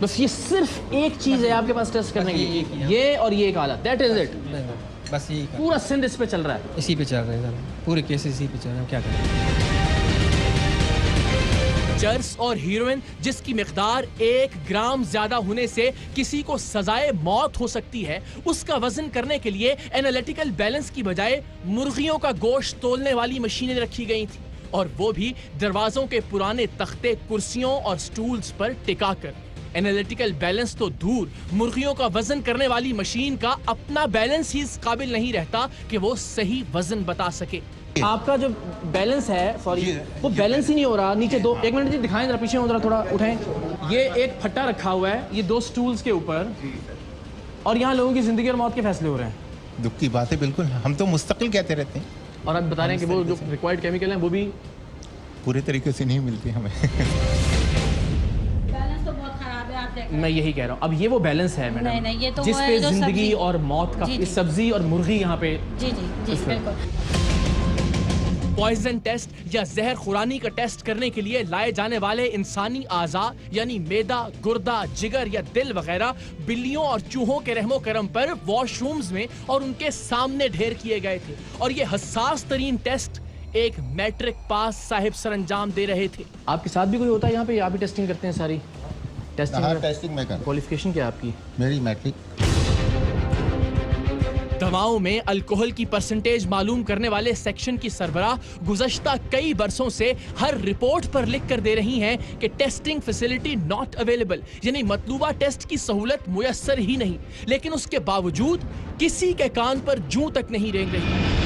بس یہ صرف ایک چیز ہے آپ کے پاس ٹیسٹ کرنے کے لیے, یہ اور یہ ایک آلہ, دیٹ از اٹ. بس یہی پورا سندھ اس پہ چل رہا ہے, اسی پہ چل رہے ہیں سر, پورے کیس اسی پہ چل رہے ہیں, کیا کریں. چرس اور ہیروئن جس کی مقدار 1 گرام زیادہ ہونے سے کسی کو سزائے موت ہو سکتی ہے, اس کا وزن کرنے کے لیے اینالیٹیکل بیلنس کی بجائے مرغیوں کا گوشت تولنے والی مشینیں رکھی گئی تھیں, اور وہ بھی دروازوں کے پرانے تختے, کرسیوں اور سٹولز پر ٹکا کر. اینالیٹیکل بیلنس تو دور, مرغیوں کا وزن کرنے والی مشین کا اپنا بیلنس ہی اس قابل نہیں رہتا کہ وہ صحیح وزن بتا سکے. آپ کا جو بیلنس ہے, سوری, وہ بیلنس ہی نہیں ہو رہا. نیچے دو, 1 منٹ جی دکھائیں ذرا, پیچھے ذرا تھوڑا اٹھائیں. یہ ایک پھٹا رکھا ہوا ہے, یہ 2 سٹولز کے اوپر, اور یہاں لوگوں کی زندگی اور موت کے فیصلے ہو رہے ہیں. دکھ کی بات ہے بالکل, ہم تو مستقل کہتے رہتے ہیں. اور آپ بتا رہے ہیں کہ وہ جو ریکوائرڈ کیمیکل ہیں وہ بھی پورے طریقے سے نہیں ملتے ہمیں. بیلنس تو بہت خراب ہے, آپ دیکھیں. میں یہی کہہ رہا ہوں. اب یہ وہ بیلنس ہے نہیں, میڈم یہ تو جس وہ ہے پہ جو زندگی سبزی اور موت کا, جی, جی. سبزی اور مرغی یہاں پہ. جی جی جی بالکل. پوائزن ٹیسٹ یا زہر خورانی کا ٹیسٹ کرنے کے لیے لائے جانے والے انسانی اعضاء یعنی معدہ, گردہ, جگر یا دل وغیرہ بلیوں اور چوہوں کے رحم و کرم پر واش رومز میں اور ان کے سامنے ڈھیر کیے گئے تھے, اور یہ حساس ترین ٹیسٹ ایک میٹرک پاس صاحب سر انجام دے رہے تھے. آپ کے ساتھ بھی کوئی ہوتا ہے یہاں پہ, آپ ہی ٹیسٹنگ کرتے ہیں ساری ٹیسٹنگ؟ ٹیسٹنگ میں کر, کوالیفیکیشن کیا ہے آپ کی؟ میری میٹرک. دواؤں میں الکوہل کی پرسنٹیج معلوم کرنے والے سیکشن کی سربراہ گزشتہ کئی برسوں سے ہر رپورٹ پر لکھ کر دے رہی ہیں کہ ٹیسٹنگ فیسلٹی ناٹ اویلیبل, یعنی مطلوبہ ٹیسٹ کی سہولت میسر ہی نہیں. لیکن اس کے باوجود کسی کے کان پر جوں تک نہیں رینگ رہی.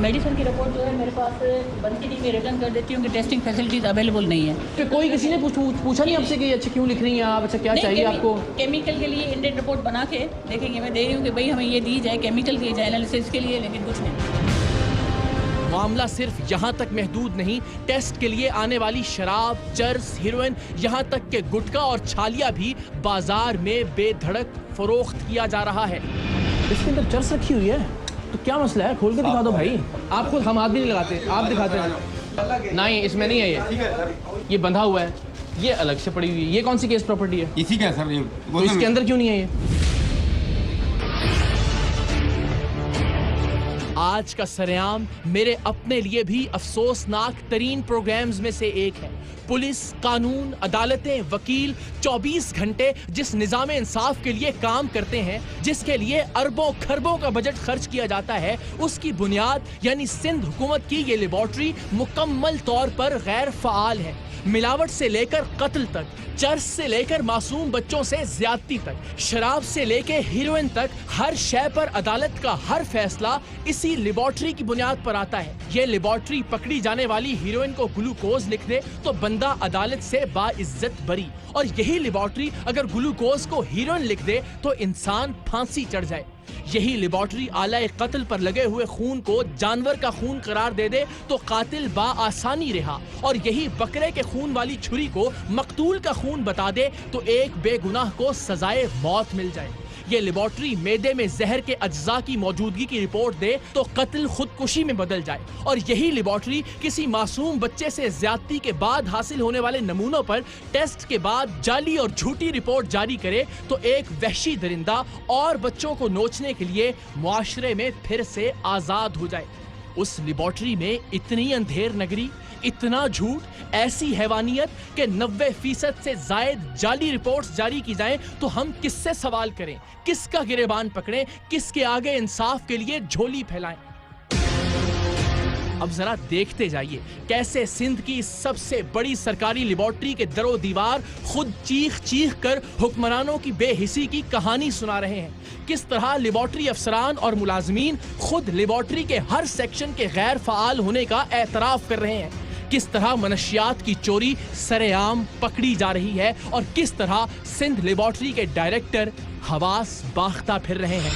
میڈیسن کی رپورٹ جو ہے میرے پاس بنتی نہیں, میں ریٹرن کر دیتی ہوں کہ ٹیسٹنگ فیسلٹیز اویلیبل نہیں ہے. کہ کوئی کسی نے پوچھا نہیں آپ سے کہ اچھا کیوں لکھ رہی ہیں آپ, اچھا کیا چاہیے آپ کو؟ کیمیکل کے لیے انڈین رپورٹ بنا کے دیکھیں گے, میں دے رہی ہوں کہ بھائی ہمیں یہ دی جائے, کیمیکل دی جائے انالیسس کے لیے, لیکن کچھ نہیں. معاملہ صرف یہاں تک محدود نہیں, ٹیسٹ کے لیے آنے والی شراب, چرس, ہیروئن, یہاں تک کہ گٹکا اور چھالیا بھی بازار میں بے دھڑک فروخت کیا جا رہا ہے. اس کے اندر چرس رکھی ہوئی ہے تو کیا مسئلہ ہے, کھول کے دکھا دو بھائی. آپ خود, ہم ہاتھ بھی نہیں لگاتے, آپ دکھاتے ہیں. نہیں, اس میں نہیں ہے, یہ بندھا ہوا ہے, یہ الگ سے پڑی ہوئی ہے. یہ کون سی کیس پراپرٹی ہے؟ اسی کا سر, تو اس کے اندر کیوں نہیں ہے یہ؟ آج کا سرعام میرے اپنے لیے بھی افسوسناک ترین پروگرامز میں سے ایک ہے. پولیس, قانون, عدالتیں, وکیل 24 گھنٹے جس نظام انصاف کے لیے کام کرتے ہیں, جس کے لیے اربوں کھربوں کا بجٹ خرچ کیا جاتا ہے, اس کی بنیاد یعنی سندھ حکومت کی یہ لیبارٹری مکمل طور پر غیر فعال ہے. ملاوٹ سے لے کر قتل تک, چرس سے لے کر معصوم بچوں سے زیادتی تک, شراب سے لے کے ہیروئن تک, ہر شے پر عدالت کا ہر فیصلہ اسی لیبارٹری کی بنیاد پر آتا ہے. یہ لیبارٹری پکڑی جانے والی ہیروئن کو گلوکوز لکھ دے تو بندہ عدالت سے باعزت بری, اور یہی لیبارٹری اگر گلوکوز کو ہیروئن لکھ دے تو انسان پھانسی چڑھ جائے. یہی لیبارٹری آلہ قتل پر لگے ہوئے خون کو جانور کا خون قرار دے دے تو قاتل بآسانی رہا, اور یہی بکرے کے خون والی چھری کو مقتول کا خون بتا دے تو ایک بے گناہ کو سزائے موت مل جائے. یہ لیبارٹری معدے میں زہر کے اجزاء کی موجودگی کی رپورٹ دے تو قتل خودکشی میں بدل جائے, اور یہی لیبارٹری کسی معصوم بچے سے زیادتی کے بعد حاصل ہونے والے نمونوں پر ٹیسٹ کے بعد جعلی اور جھوٹی رپورٹ جاری کرے تو ایک وحشی درندہ اور بچوں کو نوچنے کے لیے معاشرے میں پھر سے آزاد ہو جائے. اس لیبارٹری میں اتنی اندھیر نگری, اتنا جھوٹ, ایسی حیوانیت کہ 90% سے زائد جعلی رپورٹس جاری کی جائیں تو ہم کس سے سوال کریں, کس کا گریبان پکڑیں, کس کے آگے انصاف کے لیے جھولی پھیلائیں. اب ذرا دیکھتے جائیے کیسے سندھ کی سب سے بڑی سرکاری لیبارٹری کے در و دیوار خود چیخ چیخ کر حکمرانوں کی بے حسی کی کہانی سنا رہے ہیں. کس طرح لیبارٹری افسران اور ملازمین خود لیبارٹری کے ہر سیکشن کے غیر فعال ہونے کا اعتراف کر رہے ہیں. کس طرح منشیات کی چوری سر عام پکڑی جا رہی ہے, اور کس طرح سندھ لیبارٹری کے ڈائریکٹر حواس باختہ پھر رہے ہیں.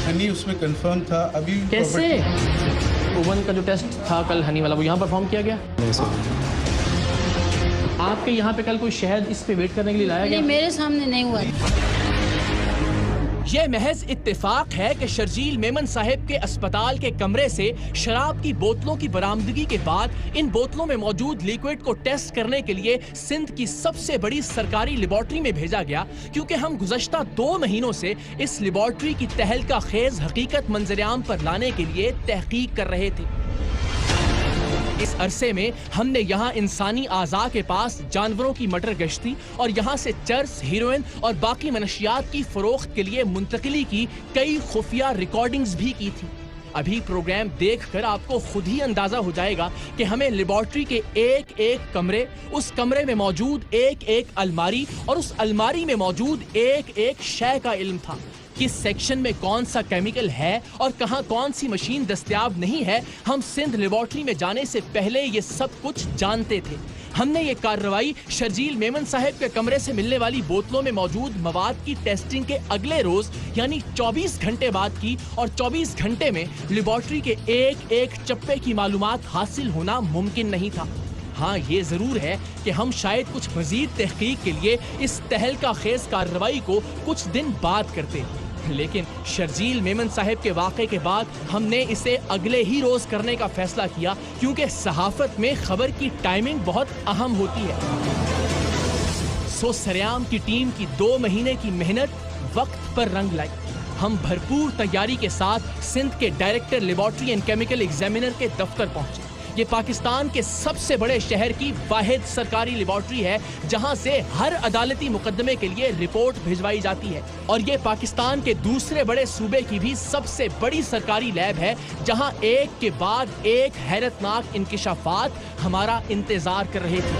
ہنی اس میں کنفرم تھا. ابھی کیسے اوون کا جو ٹیسٹ تھا کل ہنی والا, وہ یہاں پرفارم کیا گیا؟ آپ کے یہاں پہ کل کوئی شہد اس پہ ویٹ کرنے کے لیے لایا گیا؟ نہیں, میرے سامنے نہیں ہوا. یہ محض اتفاق ہے کہ شرجیل میمن صاحب کے اسپتال کے کمرے سے شراب کی بوتلوں کی برآمدگی کے بعد ان بوتلوں میں موجود لیکوئڈ کو ٹیسٹ کرنے کے لیے سندھ کی سب سے بڑی سرکاری لیبارٹری میں بھیجا گیا، کیونکہ ہم گزشتہ 2 مہینوں سے اس لیبارٹری کی تہلکہ خیز حقیقت منظر عام پر لانے کے لیے تحقیق کر رہے تھے۔ اس عرصے میں ہم نے یہاں انسانی اعضاء کے پاس جانوروں کی مٹر گشتی اور یہاں سے چرس، ہیروئن اور باقی منشیات کی فروخت کے لیے منتقلی کی کئی خفیہ ریکارڈنگز بھی کی تھی۔ ابھی پروگرام دیکھ کر آپ کو خود ہی اندازہ ہو جائے گا کہ ہمیں لیبارٹری کے ایک ایک کمرے، اس کمرے میں موجود ایک ایک الماری اور اس الماری میں موجود ایک ایک شے کا علم تھا۔ کس سیکشن میں کون سا کیمیکل ہے اور کہاں کون سی مشین دستیاب نہیں ہے، ہم سندھ لیبارٹری میں جانے سے پہلے یہ سب کچھ جانتے تھے۔ ہم نے یہ کارروائی شرجیل میمن صاحب کے کمرے سے ملنے والی بوتلوں میں موجود مواد کی ٹیسٹنگ کے اگلے روز یعنی 24 گھنٹے بعد کی، اور 24 گھنٹے میں لیبارٹری کے ایک ایک چپے کی معلومات حاصل ہونا ممکن نہیں تھا۔ ہاں یہ ضرور ہے کہ ہم شاید کچھ مزید تحقیق کے لیے اس تہلکہ خیز کارروائی کو کچھ دن بعد کرتے، لیکن شرجیل میمن صاحب کے واقعے کے بعد ہم نے اسے اگلے ہی روز کرنے کا فیصلہ کیا، کیونکہ صحافت میں خبر کی ٹائمنگ بہت اہم ہوتی ہے۔ سو سریام کی ٹیم کی 2 مہینے کی محنت وقت پر رنگ لائی۔ ہم بھرپور تیاری کے ساتھ سندھ کے director laboratory and chemical examiner کے دفتر پہنچے۔ یہ پاکستان کے سب سے بڑے شہر کی واحد سرکاری لیبارٹری ہے جہاں سے ہر عدالتی مقدمے کے لیے رپورٹ بھجوائی جاتی ہے، اور یہ پاکستان کے دوسرے بڑے صوبے کی بھی سب سے بڑی سرکاری لیب ہے جہاں ایک کے بعد ایک حیرتناک انکشافات ہمارا انتظار کر رہے تھے۔